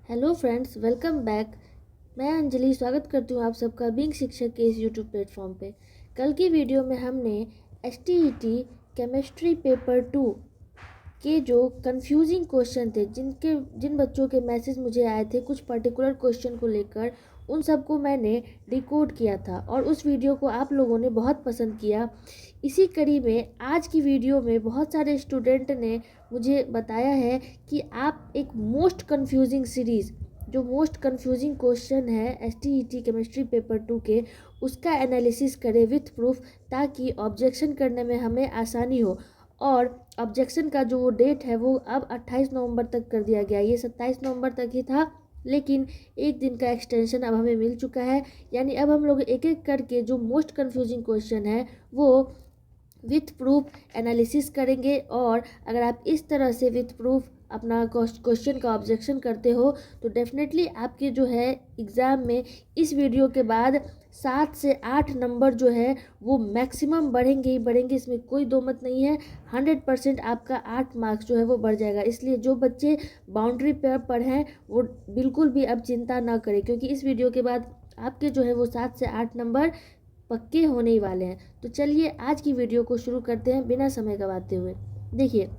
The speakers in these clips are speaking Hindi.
Hello friends, welcome back. मैं अंजलि स्वागत करती हूँ आप सबका बीइंग शिक्षक के इस यूट्यूब प्लेटफॉर्म पे। कल की वीडियो में हमने एसटीईटी केमिस्ट्री पेपर 2 के जो कंफ्यूजिंग क्वेश्चन थे, जिन बच्चों के मैसेज मुझे आए थे कुछ पर्टिकुलर क्वेश्चन को लेकर, उन सबको मैंने डिकोड किया था और उस वीडियो को आप लोगों ने बहुत पसंद किया। इसी कड़ी में आज की वीडियो में बहुत सारे स्टूडेंट ने मुझे बताया है कि आप एक मोस्ट कंफ्यूजिंग सीरीज़, जो मोस्ट कंफ्यूजिंग क्वेश्चन है एसटीईटी केमिस्ट्री पेपर 2 के, उसका एनालिसिस करें विथ प्रूफ, ताकि ऑब्जेक्शन करने में हमें आसानी हो। और ऑब्जेक्शन का जो डेट है वो अब 28 नवंबर तक कर दिया गया। ये 27 नवंबर तक ही था, लेकिन एक दिन का एक्सटेंशन अब हमें मिल चुका है। यानी अब हम लोग एक एक करके जो मोस्ट कंफ्यूजिंग क्वेश्चन है वो विथ प्रूफ एनालिसिस करेंगे। और अगर आप इस तरह से विथ प्रूफ अपना क्वेश्चन का ऑब्जेक्शन करते हो तो डेफिनेटली आपके जो है एग्ज़ाम में इस वीडियो के बाद 7 से 8 नंबर जो है वो मैक्सिमम बढ़ेंगे ही बढ़ेंगे, इसमें कोई दो मत नहीं है। 100% आपका 8 मार्क्स जो है वो बढ़ जाएगा। इसलिए जो बच्चे बाउंड्री पर हैं वो बिल्कुल भी अब चिंता ना करें, क्योंकि इस वीडियो के बाद आपके जो है वो 7 से 8 नंबर पक्के होने ही वाले हैं। तो चलिए आज की वीडियो को शुरू करते हैं बिना समय गंवाते हुए। देखिए,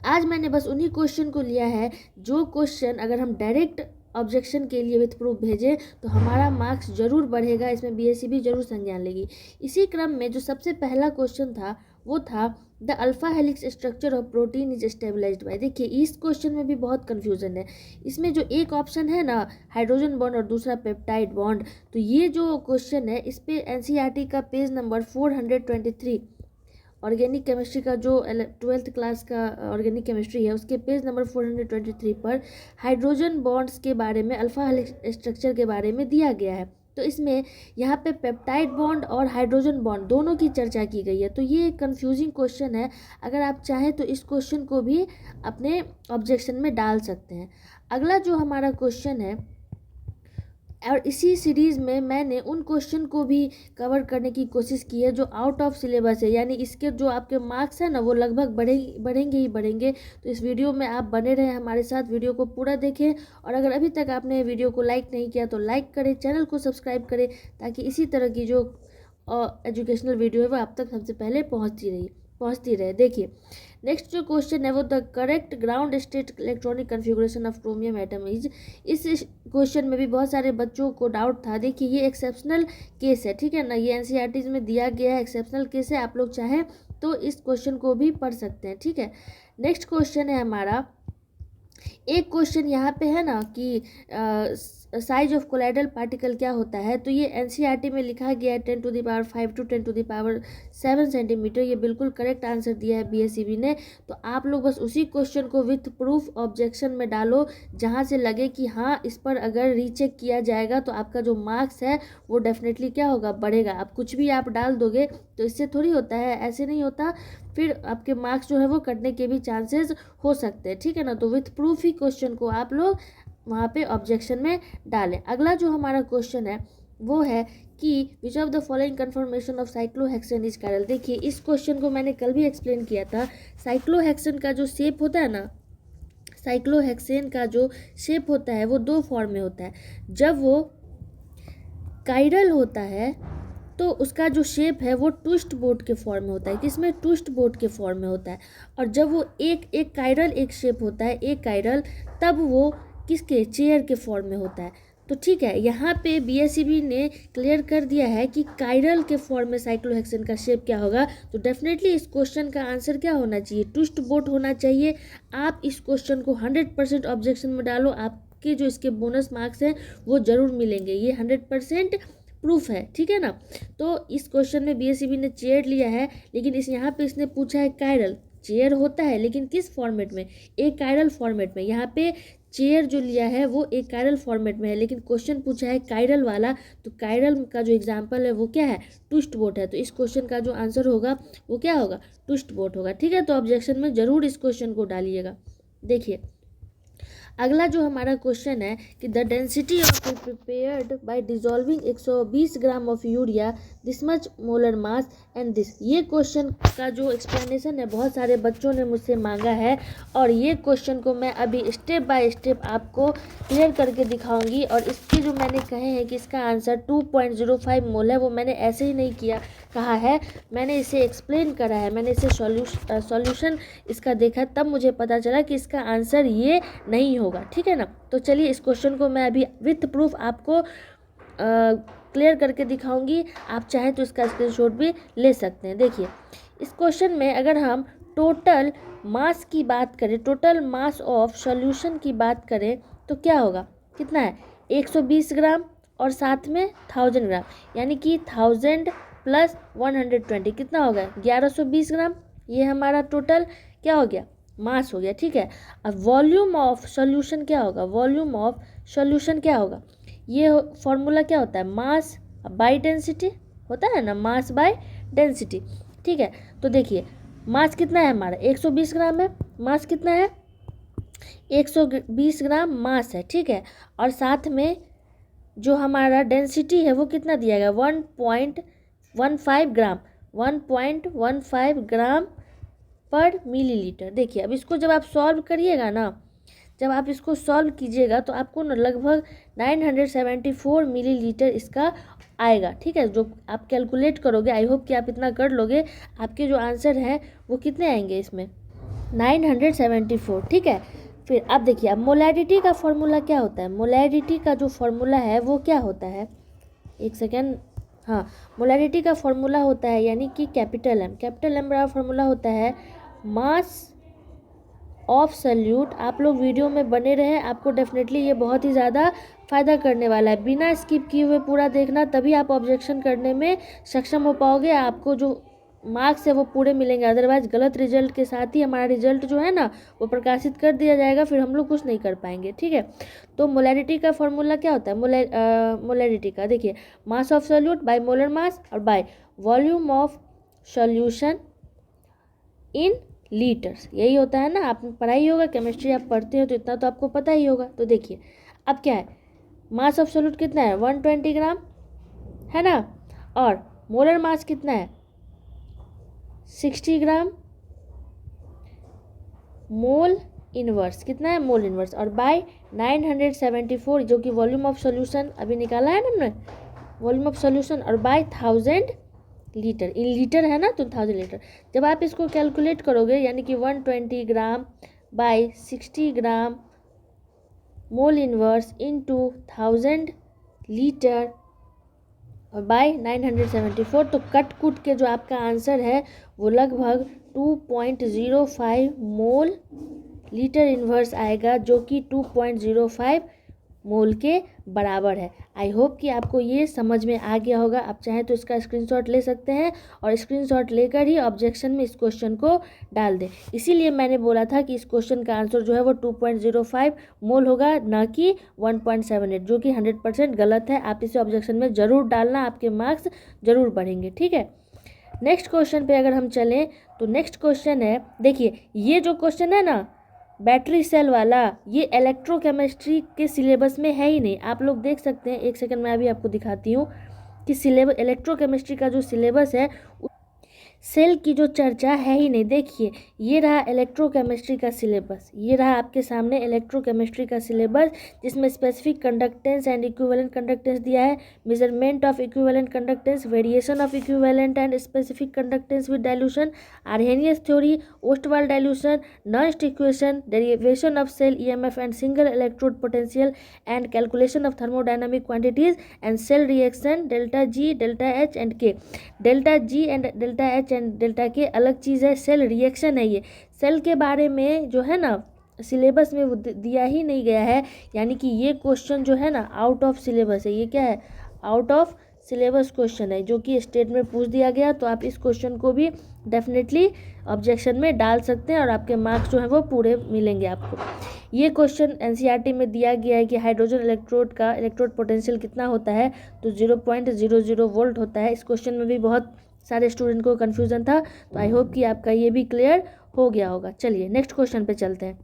आज मैंने बस उन्हीं क्वेश्चन को लिया है जो क्वेश्चन अगर हम डायरेक्ट ऑब्जेक्शन के लिए विथ प्रूफ भेजें तो हमारा मार्क्स जरूर बढ़ेगा, इसमें बीएससी भी जरूर संज्ञान लेगी। इसी क्रम में जो सबसे पहला क्वेश्चन था वो था the alpha helix structure of protein is stabilized by. देखिए, इस क्वेश्चन में भी बहुत कन्फ्यूजन है। इसमें जो एक ऑप्शन है ना, हाइड्रोजन बॉन्ड और दूसरा पेप्टाइड बॉन्ड, तो ये जो क्वेश्चन है इस पे एनसीईआरटी का पेज नंबर 423, ऑर्गेनिक केमिस्ट्री का जो 12th क्लास का ऑर्गेनिक केमिस्ट्री है उसके पेज नंबर 423 पर हाइड्रोजन बॉन्ड्स के बारे में, अल्फा हेलिक्स स्ट्रक्चर के बारे में दिया गया है। तो इसमें यहाँ पे पेप्टाइड बॉन्ड और हाइड्रोजन बॉन्ड दोनों की चर्चा की गई है। तो ये एक कन्फ्यूजिंग क्वेश्चन है। अगर आप चाहें तो इस क्वेश्चन को भी अपने ऑब्जेक्शन में डाल सकते हैं। अगला जो हमारा क्वेश्चन है, और इसी सीरीज़ में मैंने उन क्वेश्चन को भी कवर करने की कोशिश की है जो आउट ऑफ सिलेबस है, यानी इसके जो आपके मार्क्स हैं ना वो लगभग बढ़ेंगे ही बढ़ेंगे। तो इस वीडियो में आप बने रहें हमारे साथ, वीडियो को पूरा देखें। और अगर अभी तक आपने वीडियो को लाइक नहीं किया तो लाइक करें, चैनल को सब्सक्राइब करें, ताकि इसी तरह की जो एजुकेशनल वीडियो है वो आप तक सबसे पहले पहुँचती रहे। देखिए, नेक्स्ट जो क्वेश्चन है वो the correct ground state electronic configuration of chromium atom is. इस क्वेश्चन में भी बहुत सारे बच्चों को डाउट था। देखिए, ये एक्सेप्शनल केस है, ठीक है ना, ये एनसीईआरटी में दिया गया है, एक्सेप्शनल केस है। आप लोग चाहें तो इस क्वेश्चन को भी पढ़ सकते हैं, ठीक है। नेक्स्ट क्वेश्चन है हमारा, एक क्वेश्चन यहाँ पे है ना कि साइज ऑफ कोलाइडल पार्टिकल क्या होता है। तो ये एनसीईआरटी में लिखा गया है 10⁵ to 10⁷ सेंटीमीटर। ये बिल्कुल करेक्ट आंसर दिया है बीएसईबी ने। तो आप लोग बस उसी क्वेश्चन को विथ प्रूफ ऑब्जेक्शन में डालो जहाँ से लगे कि हाँ, इस पर अगर रीचेक किया जाएगा तो आपका जो मार्क्स है वो डेफिनेटली क्या होगा, बढ़ेगा। आप कुछ भी आप डाल दोगे तो इससे थोड़ी होता है, ऐसे नहीं होता। फिर आपके मार्क्स जो है वो कटने के भी चांसेस हो सकते हैं, ठीक है ना। तो विथ प्रूफ ही क्वेश्चन को आप लोग वहाँ पे ऑब्जेक्शन में डालें। अगला जो हमारा क्वेश्चन है वो है कि which of the following confirmation of cyclohexane is chiral. देखिए, इस क्वेश्चन को मैंने कल भी एक्सप्लेन किया था। साइक्लोहेक्सेन का जो शेप होता है ना, साइक्लोहेक्सेन का जो शेप होता है वो दो फॉर्म में होता है। जब वो कायरल होता है तो उसका जो शेप है वो ट्विस्ट बोट के फॉर्म में होता है। किसमें? ट्विस्ट बोट के फॉर्म में होता है। और जब वो एक कायरल एक शेप होता है, एक कायरल, तब वो किसके? चेयर के फॉर्म में होता है। तो ठीक है, यहाँ पे बीएसईबी ने क्लियर कर दिया है कि कायरल के फॉर्म में साइक्लोहेक्सेन का शेप क्या होगा। तो डेफिनेटली इस क्वेश्चन का आंसर क्या होना चाहिए? ट्विस्ट बोट होना चाहिए। आप इस क्वेश्चन को 100% ऑब्जेक्शन में डालो, आपके जो इसके बोनस मार्क्स हैं वो जरूर मिलेंगे। ये 100% प्रूफ है, ठीक है ना। तो इस क्वेश्चन में बीएसईबी ने चेयर लिया है, लेकिन इस यहाँ पे इसने पूछा है कायरल। चेयर होता है लेकिन किस फॉर्मेट में? एक कायरल फॉर्मेट में। यहाँ पे चेयर जो लिया है वो एक कायरल फॉर्मेट में है, लेकिन क्वेश्चन पूछा है कायरल वाला। तो कायरल का जो एग्जाम्पल है वो क्या है? ट्विस्ट बोट है। तो इस क्वेश्चन का जो आंसर होगा वो क्या होगा? ट्विस्ट बोट होगा, ठीक है। तो ऑब्जेक्शन में जरूर इस क्वेश्चन को डालिएगा। देखिए, अगला जो हमारा क्वेश्चन है कि the density of prepared by dissolving 120 gram of urea this much molar mass and this. ये क्वेश्चन का जो एक्सप्लेनेशन है बहुत सारे बच्चों ने मुझसे मांगा है और ये क्वेश्चन को मैं अभी स्टेप बाय स्टेप आपको क्लियर करके दिखाऊंगी। और इसके जो मैंने कहे हैं कि इसका आंसर 2.05 मोल है वो मैंने ऐसे ही नहीं कहा है, मैंने इसे एक्सप्लेन करा है, मैंने इसे सॉल्यूशन इसका देखा, तब मुझे पता चला कि इसका आंसर ये नहीं होगा। ठीक है ना। तो चलिए इस क्वेश्चन को मैं अभी विथ प्रूफ आपको क्लियर करके दिखाऊंगी। आप चाहें तो इसका स्क्रीनशॉट भी ले सकते हैं। देखिए इस क्वेश्चन में अगर हम टोटल मास की बात करें, टोटल मास ऑफ सॉल्यूशन की बात करें तो क्या होगा, कितना है 120 ग्राम और साथ में 1000 ग्राम, यानी कि 1000 प्लस 120 कितना हो गया 1120 ग्राम। ये हमारा टोटल क्या हो गया, मास हो गया। ठीक है। अब वॉल्यूम ऑफ सॉल्यूशन क्या होगा, वॉल्यूम ऑफ सॉल्यूशन क्या होगा, ये फॉर्मूला क्या होता है, मास बाय डेंसिटी होता है ना, मास बाय डेंसिटी। ठीक है। तो देखिए मास कितना है हमारा 120 ग्राम है, मास कितना है 120 ग्राम मास है। ठीक है। और साथ में जो हमारा डेंसिटी है वो कितना दिया गया 1.15 ग्राम, 1.15 ग्राम पर मिलीलीटर। देखिए अब इसको जब आप सॉल्व करिएगा ना, जब आप इसको सॉल्व कीजिएगा तो आपको ना लगभग 974 मिलीलीटर इसका आएगा। ठीक है। जो आप कैलकुलेट करोगे, आई होप कि आप इतना कर लोगे, आपके जो आंसर हैं वो कितने आएंगे इसमें 974। ठीक है। फिर आप देखिए अब मोलैरिटी का फॉर्मूला क्या होता है, मोलैरिटी का जो फॉर्मूला है वो क्या होता है, एक सेकेंड, हाँ मोलैरिटी का फॉर्मूला होता है यानी कि कैपिटल एम का फॉर्मूला होता है मास ऑफ सल्यूट। आप लोग वीडियो में बने रहें, आपको डेफिनेटली ये बहुत ही ज़्यादा फ़ायदा करने वाला है। बिना स्किप किए हुए पूरा देखना, तभी आप ऑब्जेक्शन करने में सक्षम हो पाओगे, आपको जो मार्क्स है वो पूरे मिलेंगे। अदरवाइज गलत रिजल्ट के साथ ही हमारा रिजल्ट जो है ना वो प्रकाशित कर दिया जाएगा, फिर हम लोग कुछ नहीं कर पाएंगे। ठीक है। तो मोलैरिटी का फॉर्मूला क्या होता है, मोलैरिटी का देखिए mass of solute by molar mass और by volume of solution in litres, यही होता है ना। आपने पढ़ाई होगा, केमिस्ट्री आप पढ़ते हो तो इतना तो आपको पता ही होगा। तो देखिए अब क्या है, मास ऑफ सॉल्यूट कितना है 120 ग्राम है ना, और मोलर मास कितना है 60 ग्राम, मोल इनवर्स कितना है, मोल इनवर्स, और बाय 974 जो कि वॉल्यूम ऑफ सॉल्यूशन अभी निकाला है ना हमने, वॉल्यूम ऑफ सॉल्यूशन, और बाय 1000 लीटर, इन लीटर है ना तो 1000 लीटर। जब आप इसको कैलकुलेट करोगे यानी कि 120 ग्राम बाय 60 ग्राम मोल इनवर्स इनटू 1000 लीटर और बाय 974, तो कट कुट के जो आपका आंसर है वो लगभग 2.05 मोल लीटर इन्वर्स आएगा, जो कि 2.05 मोल के बराबर है। आई होप कि आपको ये समझ में आ गया होगा। आप चाहें तो इसका स्क्रीनशॉट ले सकते हैं और स्क्रीनशॉट लेकर ही ऑब्जेक्शन में इस क्वेश्चन को डाल दें। इसीलिए मैंने बोला था कि इस क्वेश्चन का आंसर जो है वो 2.05 मोल होगा, ना कि 1.78, जो कि 100% गलत है। आप इसे ऑब्जेक्शन में ज़रूर डालना, आपके मार्क्स ज़रूर बढ़ेंगे। ठीक है। नेक्स्ट क्वेश्चन पे अगर हम चलें तो नेक्स्ट क्वेश्चन है, देखिए ये जो क्वेश्चन है ना बैटरी सेल वाला, ये इलेक्ट्रोकेमिस्ट्री के सिलेबस में है ही नहीं। आप लोग देख सकते हैं, एक सेकंड मैं अभी आपको दिखाती हूँ कि सिलेबस इलेक्ट्रोकेमिस्ट्री का जो सिलेबस है सेल की जो चर्चा है ही नहीं। देखिए ये रहा इलेक्ट्रोकेमिस्ट्री का सिलेबस, ये रहा आपके सामने इलेक्ट्रोकेमिस्ट्री का सिलेबस, जिसमें specific conductance and equivalent conductance दिया है, measurement of equivalent conductance, variation of equivalent and specific conductance with dilution, Arrhenius theory, Ostwald dilution, Nernst equation, derivation of cell EMF and single electrode potential and calculation of thermodynamic quantities and cell reaction delta G, delta H and K. Delta G and delta H and delta K अलग चीज़ है, सेल रिएक्शन है। ये सेल के बारे में जो है ना सिलेबस में वो दिया ही नहीं गया है, यानी कि ये क्वेश्चन जो है ना आउट ऑफ सिलेबस है। ये क्या है, आउट ऑफ सिलेबस क्वेश्चन है, जो कि स्टेट में पूछ दिया गया। तो आप इस क्वेश्चन को भी डेफिनेटली ऑब्जेक्शन में डाल सकते हैं और आपके मार्क्स जो है वो पूरे मिलेंगे आपको। ये क्वेश्चन एनसीईआरटी में दिया गया है कि हाइड्रोजन इलेक्ट्रोड का इलेक्ट्रोड पोटेंशियल कितना होता है, तो 0.00 वोल्ट होता है। इस क्वेश्चन में भी बहुत सारे स्टूडेंट को कन्फ्यूज़न था, तो आई होप कि आपका ये भी क्लियर हो गया होगा। चलिए नेक्स्ट क्वेश्चन पे चलते हैं।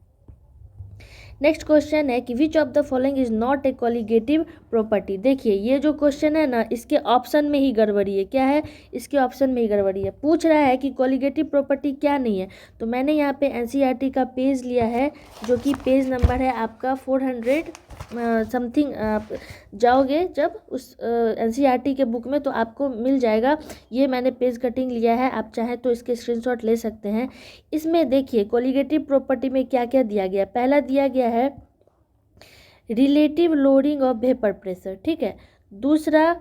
नेक्स्ट क्वेश्चन है कि which of the following is not a colligative property. देखिए ये जो क्वेश्चन है ना, इसके ऑप्शन में ही गड़बड़ी है। क्या है? इसके ऑप्शन में ही गड़बड़ी है। पूछ रहा है कि कॉलिगेटिव प्रॉपर्टी क्या नहीं है। तो मैंने यहाँ पे एनसीईआरटी का पेज लिया है, जो कि पेज नंबर है आपका 400 समथिंग। आप जाओगे जब उस एनसीईआरटी के बुक में तो आपको मिल जाएगा। ये मैंने पेज कटिंग लिया है, आप चाहें तो इसके स्क्रीनशॉट ले सकते हैं। इसमें देखिए कॉलिगेटिव प्रॉपर्टी में क्या क्या दिया गया। पहला दिया गया है relative loading of vapour pressure, ठीक है। दूसरा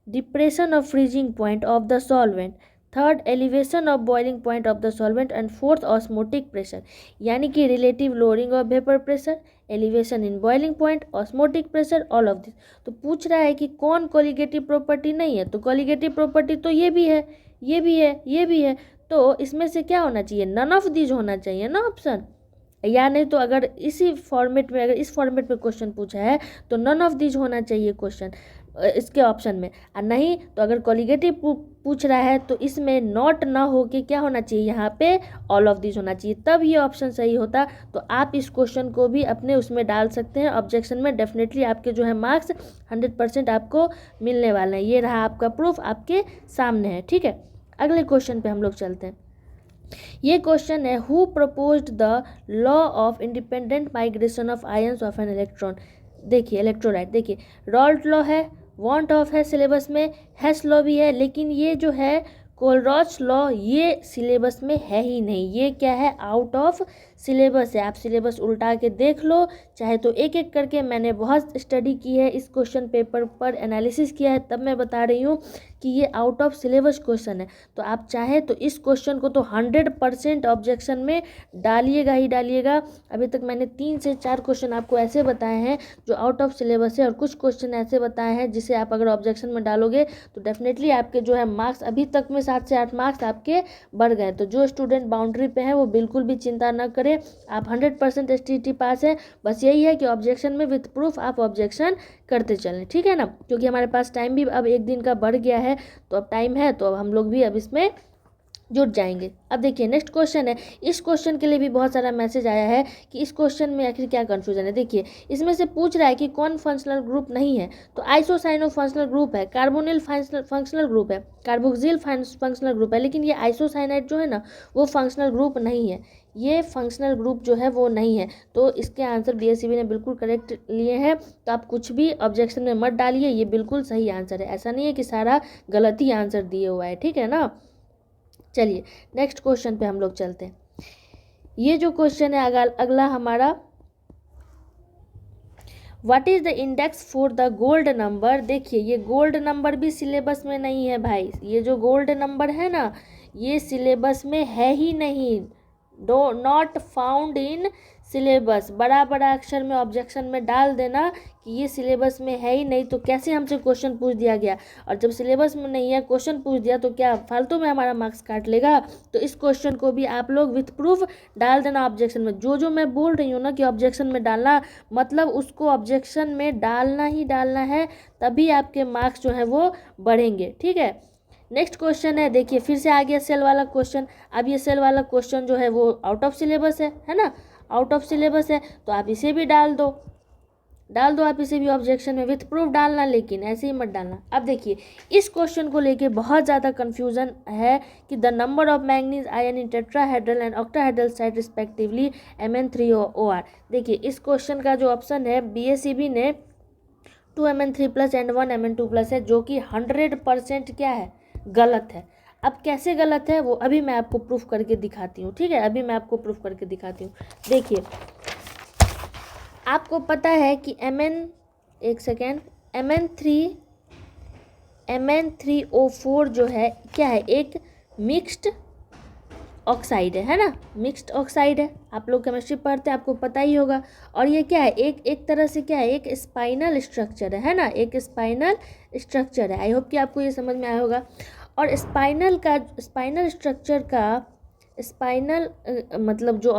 depression of freezing point of the solvent. Third elevation of boiling point of the solvent and fourth osmotic pressure. यानी कि relative loading of vapour pressure, elevation in boiling point, osmotic pressure, all of this. तो पूछ रहा है कि कौन कॉलिगेटिव प्रॉपर्टी नहीं है। तो कॉलिगेटिव प्रॉपर्टी तो ये भी है, ये भी है, ये भी है। तो इसमें से क्या होना चाहिए? नन ऑफ दीज होना चाहिए ना ऑप्शन। या नहीं तो अगर इसी फॉर्मेट में, अगर इस फॉर्मेट में क्वेश्चन पूछा है तो नन ऑफ दीज होना चाहिए क्वेश्चन इसके ऑप्शन में। और नहीं तो अगर कॉलिगेटिव पूछ रहा है तो इसमें नॉट ना हो के क्या होना चाहिए? यहाँ पे ऑल ऑफ दीज होना चाहिए, तब ये ऑप्शन सही होता। तो आप इस क्वेश्चन को भी अपने उसमें डाल सकते हैं ऑब्जेक्शन में। डेफिनेटली आपके जो है मार्क्स 100% आपको मिलने वाले हैं। ये रहा आपका प्रूफ, आपके सामने है, ठीक है। अगले क्वेश्चन पे हम लोग चलते हैं। ये क्वेश्चन है who proposed the law of independent migration of ions of an electron. देखिए इलेक्ट्रोलाइट, देखिए रॉल्ट लॉ है, वॉन्ट ऑफ है सिलेबस में, हेस लॉ भी है, लेकिन ये जो है कोलरॉच लॉ ये सिलेबस में है ही नहीं। ये क्या है? आउट ऑफ सिलेबस है। आप सिलेबस उल्टा के देख लो चाहे तो, एक एक करके मैंने बहुत स्टडी की है, इस क्वेश्चन पेपर पर एनालिसिस किया है, तब मैं बता रही हूँ कि ये आउट ऑफ सिलेबस क्वेश्चन है। तो आप चाहे तो इस क्वेश्चन को तो 100% ऑब्जेक्शन में डालिएगा ही डालिएगा। अभी तक मैंने 3 से 4 क्वेश्चन आपको ऐसे बताए हैं जो आउट ऑफ सिलेबस है, और कुछ क्वेश्चन ऐसे बताए हैं जिसे आप अगर ऑब्जेक्शन में डालोगे तो डेफिनेटली आपके जो है मार्क्स अभी तक में 7 से 8 मार्क्स आपके बढ़ गए। तो जो स्टूडेंट बाउंड्री पे है वो बिल्कुल भी चिंता न करें, आप 100% एसटीईटी पास है। बस यही है कि ऑब्जेक्शन में विथ प्रूफ आप ऑब्जेक्शन करते चलें, ठीक है ना। क्योंकि हमारे पास टाइम भी अब 1 दिन का बढ़ गया है, तो अब टाइम है तो अब हम लोग भी अब इसमें जुट जाएंगे। अब देखिए नेक्स्ट क्वेश्चन है। इस क्वेश्चन के लिए भी बहुत सारा मैसेज आया है कि इस क्वेश्चन में आखिर क्या कंफ्यूजन है। देखिए इसमें से पूछ रहा है कि कौन फंक्शनल ग्रुप नहीं है। तो आइसोसाइनो फंक्शनल ग्रुप है, कार्बोनिल फंक्शनल ग्रुप है, कार्बोक्सिल फंक्शनल ग्रुप है, लेकिन ये आइसोसाइनाइड जो है ना वो फंक्शनल ग्रुप नहीं है। ये फंक्शनल ग्रुप जो है वो नहीं है। तो इसके आंसर बीएससीबी ने बिल्कुल करेक्ट लिए हैं। तो आप कुछ भी ऑब्जेक्शन में मत डालिए, ये बिल्कुल सही आंसर है। ऐसा नहीं है कि सारा गलत ही आंसर दिए हुआ है, ठीक है ना। चलिए नेक्स्ट क्वेश्चन पे हम लोग चलते हैं। ये जो क्वेश्चन है अगला हमारा, what is the index for the gold number. देखिए ये गोल्ड नंबर भी सिलेबस में नहीं है भाई। ये जो गोल्ड नंबर है ना ये सिलेबस में है ही नहीं, नॉट फाउंड इन सिलेबस। बड़ा बड़ा अक्षर में ऑब्जेक्शन में डाल देना कि ये सिलेबस में है ही नहीं, तो कैसे हमसे क्वेश्चन पूछ दिया गया। और जब सिलेबस में नहीं है क्वेश्चन पूछ दिया तो क्या फालतू में हमारा मार्क्स काट लेगा। तो इस क्वेश्चन को भी आप लोग विथ प्रूफ डाल देना ऑब्जेक्शन में। जो जो मैं बोल रही हूँ ना कि ऑब्जेक्शन में डालना, मतलब उसको ऑब्जेक्शन में डालना ही डालना है, तभी आपके मार्क्स जो है वो बढ़ेंगे, ठीक है। नेक्स्ट क्वेश्चन है, देखिए फिर से आ गया सेल वाला क्वेश्चन। अब ये सेल वाला क्वेश्चन जो है वो आउट ऑफ सिलेबस है ना, आउट ऑफ सिलेबस है। तो आप इसे भी डाल दो आप इसे भी ऑब्जेक्शन में, विथ प्रूफ डालना, लेकिन ऐसे ही मत डालना। अब देखिए इस क्वेश्चन को लेके बहुत ज़्यादा कंफ्यूजन है कि the number of manganese ion in tetrahedral and octahedral site respectively Mn3OR। देखिए इस क्वेश्चन का जो ऑप्शन है बीएससीबी ने 2 Mn3+ एंड 1 Mn2+ है, जो कि 100% क्या है? गलत है। अब कैसे गलत है वो अभी मैं आपको प्रूफ करके दिखाती हूँ, ठीक है। अभी मैं आपको प्रूफ करके दिखाती हूँ। देखिए आपको पता है कि Mn3O4 जो है क्या है? एक मिक्स्ड ऑक्साइड है ना, मिक्स्ड ऑक्साइड है। आप लोग केमिस्ट्री पढ़ते हैं, आपको पता ही होगा। और ये क्या है? एक तरह से क्या है? एक स्पाइनल स्ट्रक्चर है ना, एक स्पाइनल स्ट्रक्चर है। आई होप कि आपको ये समझ में आया होगा। और स्पाइनल स्ट्रक्चर का स्पाइनल मतलब जो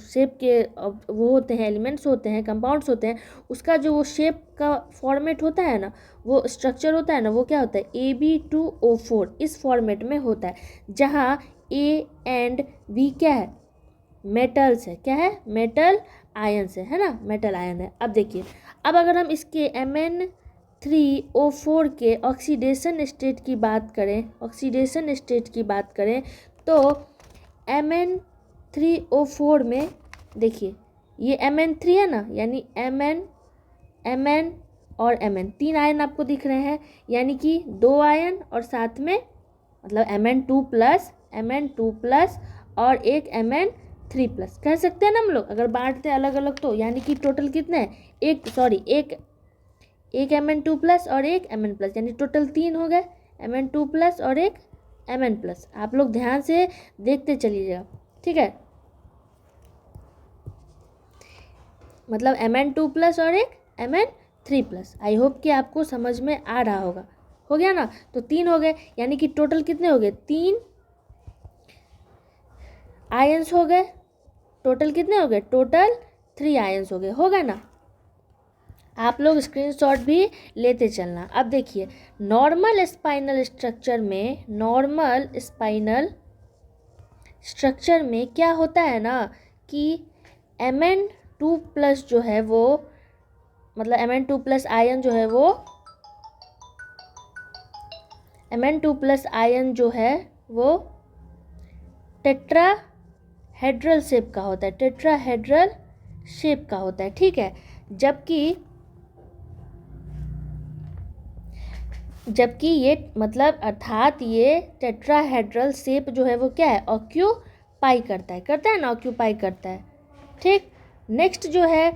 शेप के वो होते हैं, एलिमेंट्स होते हैं, कंपाउंड्स होते हैं, उसका जो वो शेप का फॉर्मेट होता है ना, वो स्ट्रक्चर होता है ना, वो क्या होता है? Ab2O4 इस फॉर्मेट में होता है, जहाँ A एंड B क्या है? मेटल्स है। क्या है? मेटल आयन से, है ना, मेटल आयन है। अब देखिए, अब अगर हम इसके Mn3O4 के ऑक्सीडेशन स्टेट की बात करें, ऑक्सीडेशन स्टेट की बात करें तो Mn3O4 में देखिए ये Mn3 है ना, यानी Mn और Mn 3 आयन आपको दिख रहे हैं, यानी कि 2 आयन और साथ में मतलब Mn2 प्लस और एक Mn3 प्लस कह सकते हैं ना हम लोग, अगर बांटते हैं अलग अलग तो, यानी कि टोटल कितने हैं, एक Mn2 प्लस और एक Mn प्लस, यानी टोटल 3 हो गए, Mn2 प्लस और एक Mn प्लस। आप लोग ध्यान से देखते चलिएगा, ठीक है, मतलब Mn2 प्लस और एक Mn3 प्लस। आई होप कि आपको समझ में आ रहा होगा। हो गया ना, तो 3 हो गए, यानी कि टोटल कितने हो गए, 3 आयंस हो गए। टोटल कितने हो गए, टोटल 3 आयंस हो गए, होगा ना। आप लोग स्क्रीनशॉट भी लेते चलना। अब देखिए, नॉर्मल स्पाइनल स्ट्रक्चर में क्या होता है ना कि Mn2 प्लस जो है वो, मतलब Mn2 प्लस आयन जो है वो, Mn2 प्लस आयन जो है वो टेट्राहेड्रल शेप का होता है, टेट्राहेड्रल शेप का होता है, ठीक है। जबकि ये मतलब अर्थात ये टेट्राहेड्रल शेप जो है वो क्या है, ऑक्यूपाई करता है ना, ऑक्यूपाई करता है, ठीक। नेक्स्ट जो है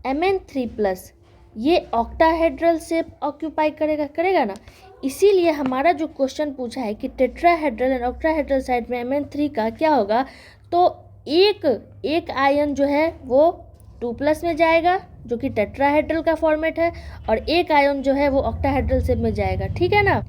Mn3 प्लस, ये ऑक्टाहेड्रल शेप ऑक्यूपाई करेगा ना। इसीलिए हमारा जो क्वेश्चन पूछा है कि टेट्राहेड्रल एंड ऑक्टाहेड्रल साइड में Mn3 का क्या होगा, तो एक आयन जो है वो 2 प्लस में जाएगा जो कि टेट्राहेड्रल का फॉर्मेट है, और एक आयन जो है वो ऑक्टाहेड्रल शेप में जाएगा, ठीक है ना।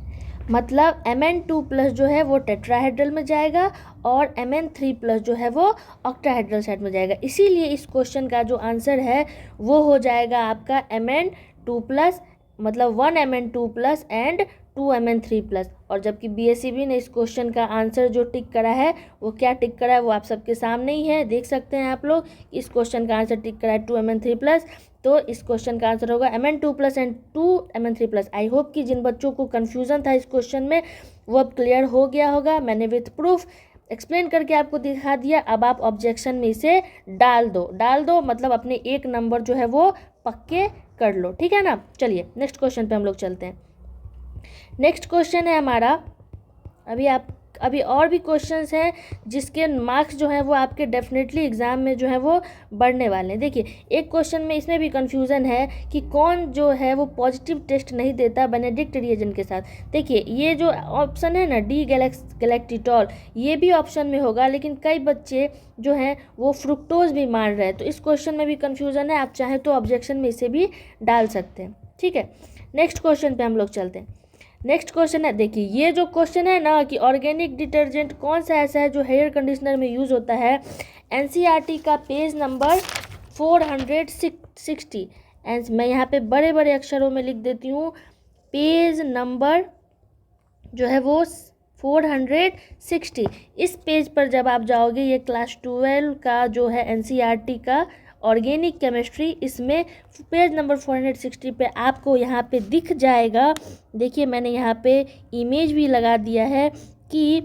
मतलब Mn2 प्लस जो है वो टेट्राहेड्रल में जाएगा और Mn3 प्लस जो है वो ऑक्टाहेड्रल साइड में जाएगा। इसीलिए इस क्वेश्चन का जो आंसर है वो हो जाएगा आपका Mn2 प्लस, मतलब 1 Mn2 plus and 2 Mn3 plus. और जबकि BSEB ने इस क्वेश्चन का आंसर जो टिक करा है वो क्या टिक करा है वो आप सबके सामने ही है, देख सकते हैं आप लोग। इस क्वेश्चन का आंसर टिक करा है 2 Mn3 प्लस, तो इस क्वेश्चन का आंसर होगा Mn2 plus and 2 Mn3 plus. I hope कि जिन बच्चों को कन्फ्यूज़न था इस क्वेश्चन में वो अब क्लियर हो गया होगा। मैंने विथ प्रूफ एक्सप्लेन करके आपको दिखा दिया। अब आप ऑब्जेक्शन में इसे डाल दो, मतलब अपने एक नंबर जो है वो पक्के कर लो, ठीक है ना। चलिए नेक्स्ट क्वेश्चन पे हम लोग चलते हैं। नेक्स्ट क्वेश्चन है हमारा, अभी और भी क्वेश्चंस हैं जिसके मार्क्स जो है वो आपके डेफिनेटली एग्ज़ाम में जो है वो बढ़ने वाले हैं। देखिए, एक क्वेश्चन में इसमें भी कंफ्यूजन है कि कौन जो है वो पॉजिटिव टेस्ट नहीं देता बेनेडिक्ट रिएजेंट के साथ। देखिए, ये जो ऑप्शन है ना डी गैलेक्टिटॉल, ये भी ऑप्शन में होगा, लेकिन कई बच्चे जो हैं वो फ्रुक्टोज भी मान रहे हैं, तो इस क्वेश्चन में भी कन्फ्यूज़न है। आप चाहें तो ऑब्जेक्शन में इसे भी डाल सकते हैं, ठीक है। नेक्स्ट क्वेश्चन पर हम लोग चलते हैं। नेक्स्ट क्वेश्चन है, देखिए ये जो क्वेश्चन है ना कि ऑर्गेनिक डिटर्जेंट कौन सा ऐसा है जो हेयर कंडीशनर में यूज़ होता है, NCERT का पेज नंबर 460। एंड मैं यहाँ पे बड़े बड़े अक्षरों में लिख देती हूँ, पेज नंबर जो है वो 460। इस पेज पर जब आप जाओगे, ये क्लास 12 का जो है NCERT का ऑर्गेनिक केमिस्ट्री, इसमें पेज नंबर 460 पे आपको यहाँ पे दिख जाएगा। देखिए, मैंने यहाँ पे इमेज भी लगा दिया है कि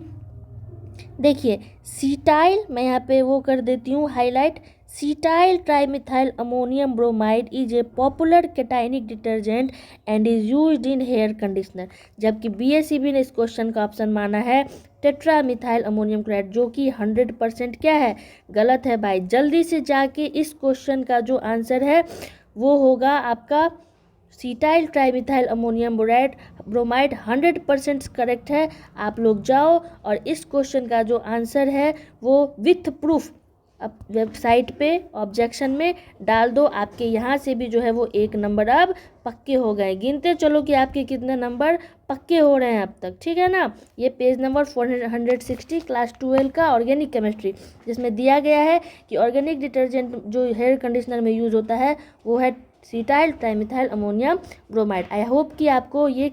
देखिए सीटाइल, मैं यहाँ पे वो कर देती हूँ highlight, cetyl trimethyl ammonium bromide is a popular cationic detergent and is used in hair conditioner. जबकि BSEB ने इस क्वेश्चन का ऑप्शन माना है टेट्रामिथाइल अमोनियम क्लोराइड, जो कि 100% क्या है, गलत है भाई। जल्दी से जाके इस क्वेश्चन का जो आंसर है वो होगा आपका सीटाइल ट्राइमिथाइल अमोनियम ब्रोमाइड 100% करेक्ट है। आप लोग जाओ और इस क्वेश्चन का जो आंसर है वो विथ प्रूफ अब वेबसाइट पे ऑब्जेक्शन में डाल दो। आपके यहाँ से भी जो है वो एक नंबर अब पक्के हो गए। गिनते चलो कि आपके कितने नंबर पक्के हो रहे हैं अब तक, ठीक है ना। ये पेज नंबर 460 क्लास 12 का ऑर्गेनिक केमिस्ट्री, जिसमें दिया गया है कि ऑर्गेनिक डिटर्जेंट जो हेयर कंडीशनर में यूज़ होता है वो है सीटाइल trimethyl ammonium bromide. I hope कि आपको ये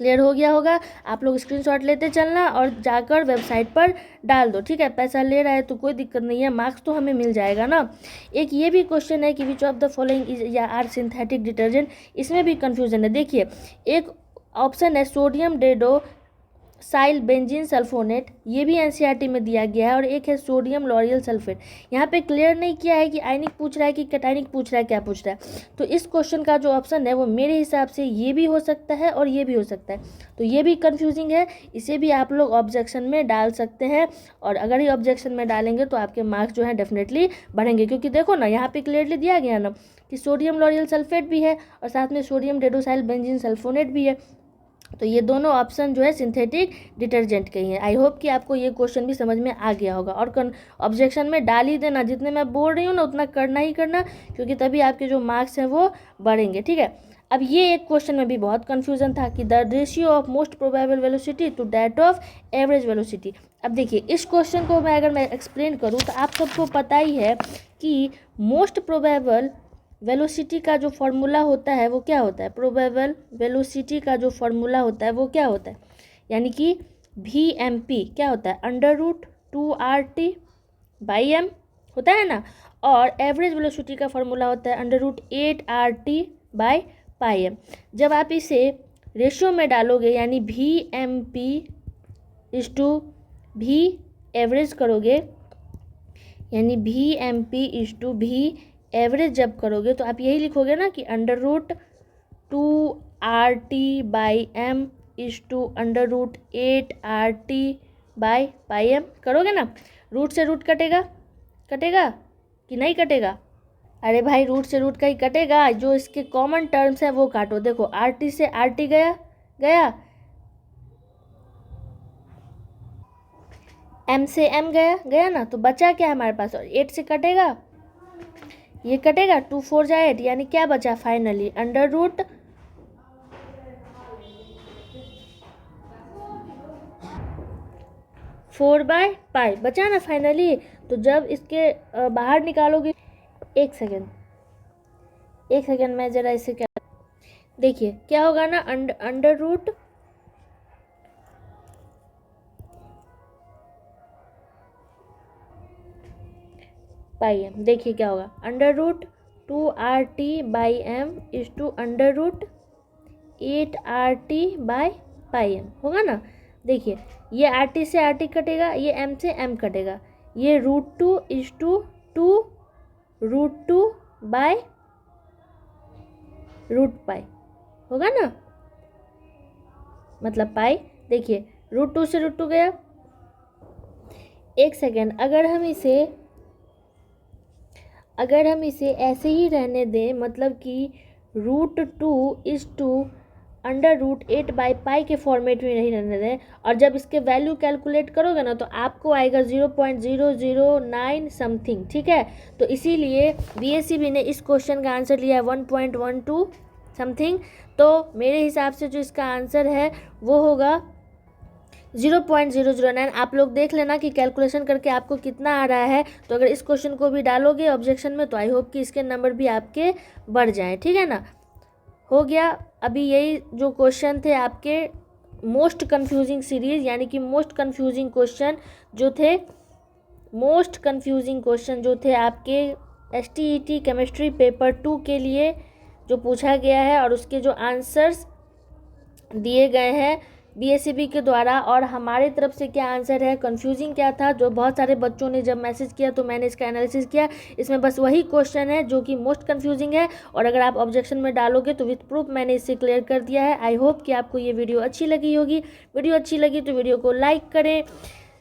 क्लियर हो गया होगा। आप लोग स्क्रीनशॉट लेते चलना और जाकर वेबसाइट पर डाल दो, ठीक है। पैसा ले रहा है तो कोई दिक्कत नहीं है, मार्क्स तो हमें मिल जाएगा ना। एक ये भी क्वेश्चन है कि which of the following is या आर सिंथेटिक डिटर्जेंट, इसमें भी कन्फ्यूजन है। देखिए एक ऑप्शन है सोडियम डेडो साइल बेंजीन सल्फोनेट, ये भी एनसीईआरटी में दिया गया है, और एक है सोडियम लॉरियल सल्फेट। यहाँ पे क्लियर नहीं किया है कि आयनिक पूछ रहा है कि कैटायनिक पूछ रहा है, क्या पूछ रहा है। तो इस क्वेश्चन का जो ऑप्शन है वो मेरे हिसाब से ये भी हो सकता है और ये भी हो सकता है, तो ये भी कन्फ्यूजिंग है। इसे भी आप लोग ऑब्जेक्शन में डाल सकते हैं, और अगर ये ऑब्जेक्शन में डालेंगे तो आपके मार्क्स जो है डेफिनेटली बढ़ेंगे, क्योंकि देखो ना यहाँ पे क्लियरली दिया गया ना कि सोडियम लॉरियल सल्फेट भी है और साथ में सोडियम डेडोसाइल बेंजीन सल्फोनेट भी है। तो ये दोनों ऑप्शन जो है सिंथेटिक डिटर्जेंट के ही हैं। आई होप कि आपको ये क्वेश्चन भी समझ में आ गया होगा, और ऑब्जेक्शन में डाल ही देना, जितने मैं बोल रही हूँ ना उतना करना ही करना, क्योंकि तभी आपके जो मार्क्स हैं वो बढ़ेंगे, ठीक है। अब ये एक क्वेश्चन में भी बहुत कन्फ्यूजन था कि the ratio of most probable velocity to that of average velocity. अब देखिए इस क्वेश्चन को अगर मैं एक्सप्लेन करूँ तो आप सबको पता ही है कि मोस्ट प्रोबेबल वेलोसिटी का जो फॉर्मूला होता है वो क्या होता है, प्रोबेबल वेलोसिटी का जो फॉर्मूला होता है वो क्या होता है, यानी कि VMP क्या होता है, √2RT/m होता है ना। और एवरेज वेलोसिटी का फॉर्मूला होता है √8RT/m। जब आप इसे रेशियो में डालोगे यानी VMP/V एवरेज करोगे, यानी VMP/V एवरेज जब करोगे तो आप यही लिखोगे ना कि √2RT/m √8RT/m करोगे ना। रूट से रूट कटेगा कि नहीं कटेगा? अरे भाई रूट से रूट का ही कटेगा, जो इसके कॉमन टर्म्स है वो काटो। देखो RT से RT गया, M से M गया ना, तो बचा क्या हमारे पास, और 8 से कटेगा, ये कटेगा, 2 4 जा 8, यानी क्या बचा फाइनली, √4/π बचा ना फाइनली। तो जब इसके बाहर निकालोगे, एक सेकेंड मैं जरा इसे क्या, देखिए क्या होगा ना, √πm, देखिए क्या होगा, √2RT/m √8RT/m होगा ना। देखिए ये RT से RT कटेगा, ये M से M कटेगा, ये √2 होगा ना, मतलब पाई। देखिए √2 से √2 गया। एक सेकेंड, अगर हम इसे ऐसे ही रहने दें, मतलब कि √2 √8/π के फॉर्मेट में नहीं रहने दें, और जब इसके वैल्यू कैलकुलेट करोगे ना तो आपको आएगा 0.009 समथिंग, ठीक है। तो इसीलिए BSCB ने इस क्वेश्चन का आंसर लिया है 1.12 समथिंग। तो मेरे हिसाब से जो इसका आंसर है वो होगा 0.009। आप लोग देख लेना कि कैलकुलेशन करके आपको कितना आ रहा है। तो अगर इस क्वेश्चन को भी डालोगे ऑब्जेक्शन में तो आई होप कि इसके नंबर भी आपके बढ़ जाएं, ठीक है ना। हो गया। अभी यही जो क्वेश्चन थे आपके मोस्ट कन्फ्यूजिंग सीरीज, यानी कि मोस्ट कन्फ्यूजिंग क्वेश्चन जो थे आपके STET केमिस्ट्री पेपर 2 के लिए जो पूछा गया है, और उसके जो आंसर्स दिए गए हैं BSCB के द्वारा, और हमारे तरफ से क्या आंसर है, कंफ्यूजिंग क्या था, जो बहुत सारे बच्चों ने जब मैसेज किया तो मैंने इसका एनालिसिस किया। इसमें बस वही क्वेश्चन है जो कि मोस्ट कंफ्यूजिंग है, और अगर आप ऑब्जेक्शन में डालोगे तो विथ प्रूफ मैंने इससे क्लियर कर दिया है। आई होप कि आपको ये वीडियो अच्छी लगी होगी। वीडियो अच्छी लगी तो वीडियो को लाइक करें,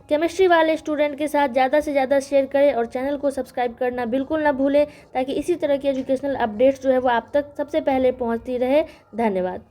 केमिस्ट्री वाले स्टूडेंट के साथ ज़्यादा से ज़्यादा शेयर करें, और चैनल को सब्सक्राइब करना बिल्कुल ना भूलें, ताकि इसी तरह की एजुकेशनल अपडेट्स जो है वो आप तक सबसे पहले पहुँचती रहे। धन्यवाद।